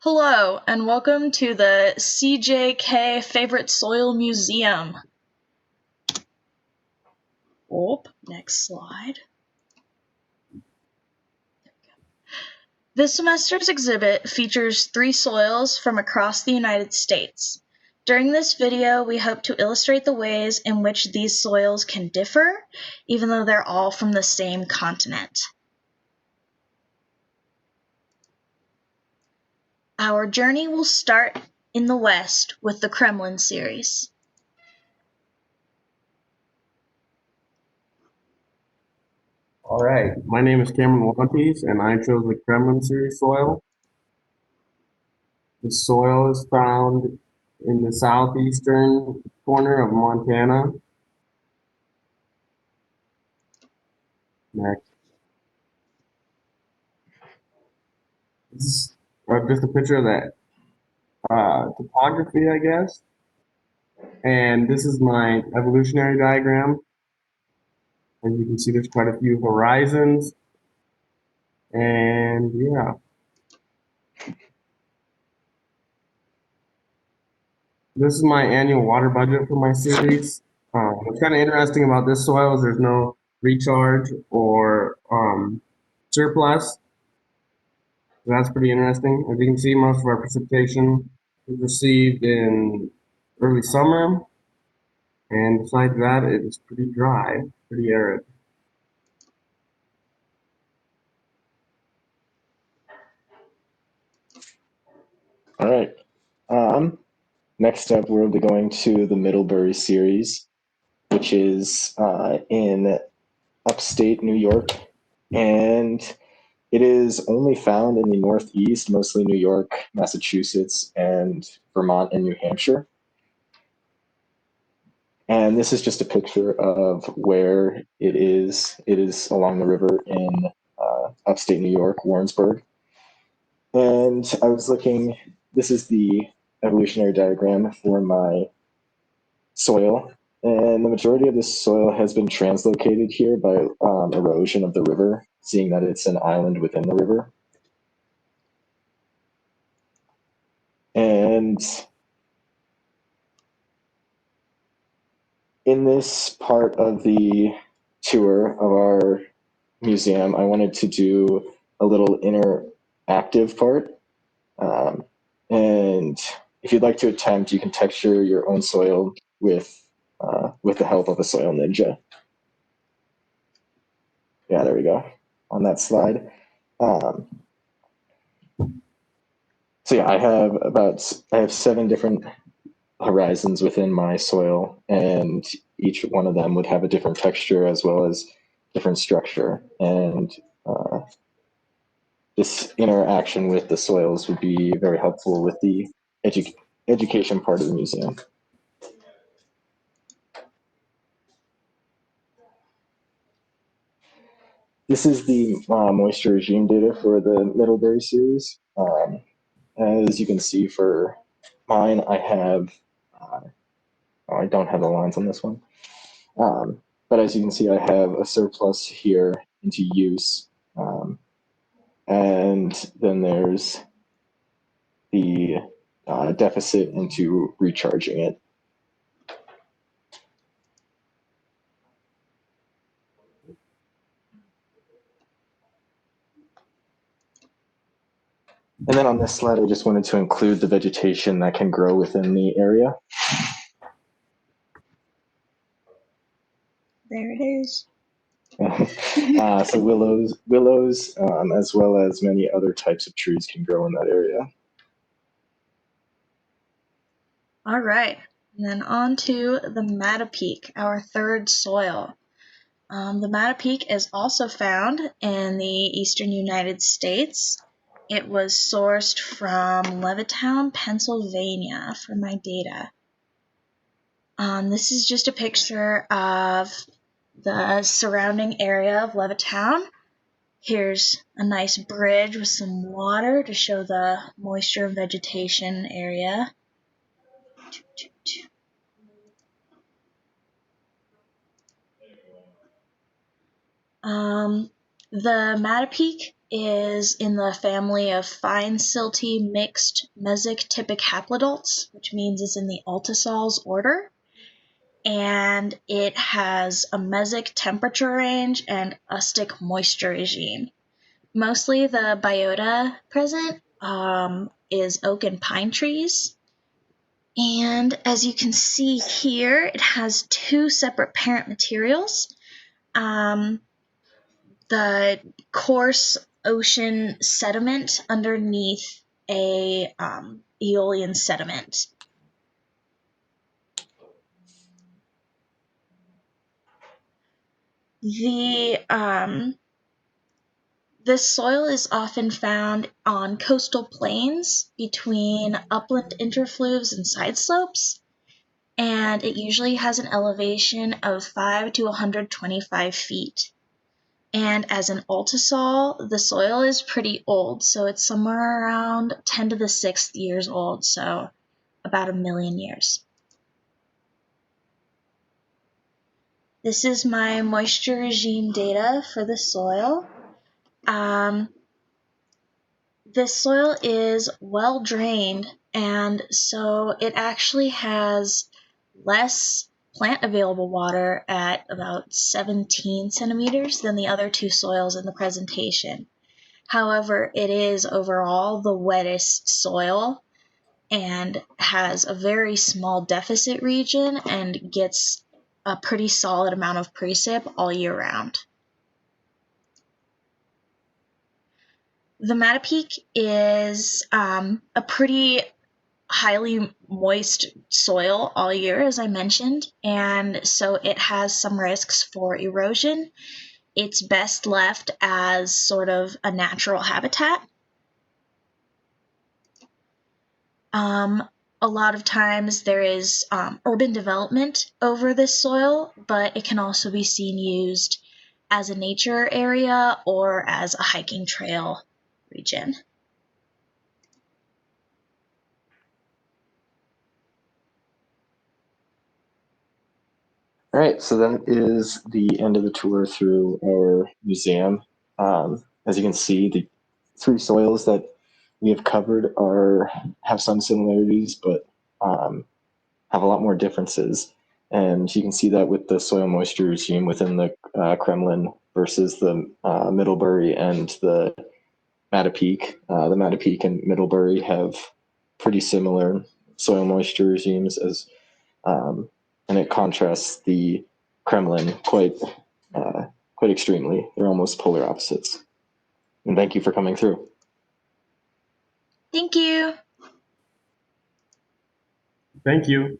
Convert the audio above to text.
Hello, and welcome to the CJK Favorite Soil Museum. Next slide. This semester's exhibit features 3 soils from across the United States. During this video, we hope to illustrate the ways in which these soils can differ, even though they're all from the same continent. Our journey will start in the West with the Kremlin series. All right, my name is Cameron Wantes, and I chose the Kremlin series soil. The soil is found in the southeastern corner of Montana. Next. This is just a picture of that topography, I guess. And this is my evolutionary diagram. As you can see, there's quite a few horizons. And yeah. This is my annual water budget for my series. What's kind of interesting about this soil is there's no recharge or surplus. So that's pretty interesting. As you can see, most of our precipitation is received in early summer. And besides that, it is pretty dry, pretty arid. All right. Next up, we'll be going to the Middlebury series, which is in upstate New York. And it is only found in the Northeast, mostly New York, Massachusetts, and Vermont and New Hampshire. And this is just a picture of where it is. It is along the river in upstate New York, Warrensburg. And I was looking, this is the evolutionary diagram for my soil. And the majority of this soil has been translocated here by erosion of the river, seeing that it's an island within the river. And in this part of the tour of our museum, I wanted to do a little interactive part. And if you'd like to attempt, you can texture your own soil with the help of a soil ninja. Yeah, there we go on that slide. So yeah, I have 7 different horizons within my soil, and each one of them would have a different texture as well as different structure. And this interaction with the soils would be very helpful with the education part of the museum. This is the moisture regime data for the Middlebury series. As you can see for mine, I have, I don't have the lines on this one. But as you can see, I have a surplus here into use. And then there's the deficit into recharging it. And then on this slide, I just wanted to include the vegetation that can grow within the area. There it is. So willows, as well as many other types of trees can grow in that area. All right, and then on to the Mattapique, our third soil. The Mattapique is also found in the eastern United States. It was sourced from Levittown, Pennsylvania for my data. This is just a picture of the surrounding area of Levittown. Here's a nice bridge with some water to show the moisture and vegetation area. The Mattapique is in the family of fine silty mixed mesic typic haplodults, which means it's in the Altisols order. And it has a mesic temperature range and ustic moisture regime. Mostly the biota present is oak and pine trees. And as you can see here, it has two separate parent materials. The coarse ocean sediment underneath a aeolian sediment. This soil is often found on coastal plains between upland interfluves and side slopes, and it usually has an elevation of 5 to 125 feet. And as an altisol, the soil is pretty old, so it's somewhere around 10 to the 6th years old, so about 1 million years. This is my moisture regime data for the soil. This soil is well drained, and so it actually has less plant available water at about 17 centimeters than the other two soils in the presentation. However, it is overall the wettest soil and has a very small deficit region and gets a pretty solid amount of precip all year round. The Mattapique is a pretty highly moist soil all year, as I mentioned, and so it has some risks for erosion. It's best left as sort of a natural habitat. A lot of times there is urban development over this soil, but it can also be seen used as a nature area or as a hiking trail region. All right, so that is the end of the tour through our museum. As you can see, the three soils that we have covered have some similarities, but have a lot more differences. And you can see that with the soil moisture regime within the Kremlin versus the Middlebury and the Mattapique. The Mattapique and Middlebury have pretty similar soil moisture regimes and it contrasts the Kremlin quite extremely. They're almost polar opposites. And thank you for coming through. Thank you. Thank you.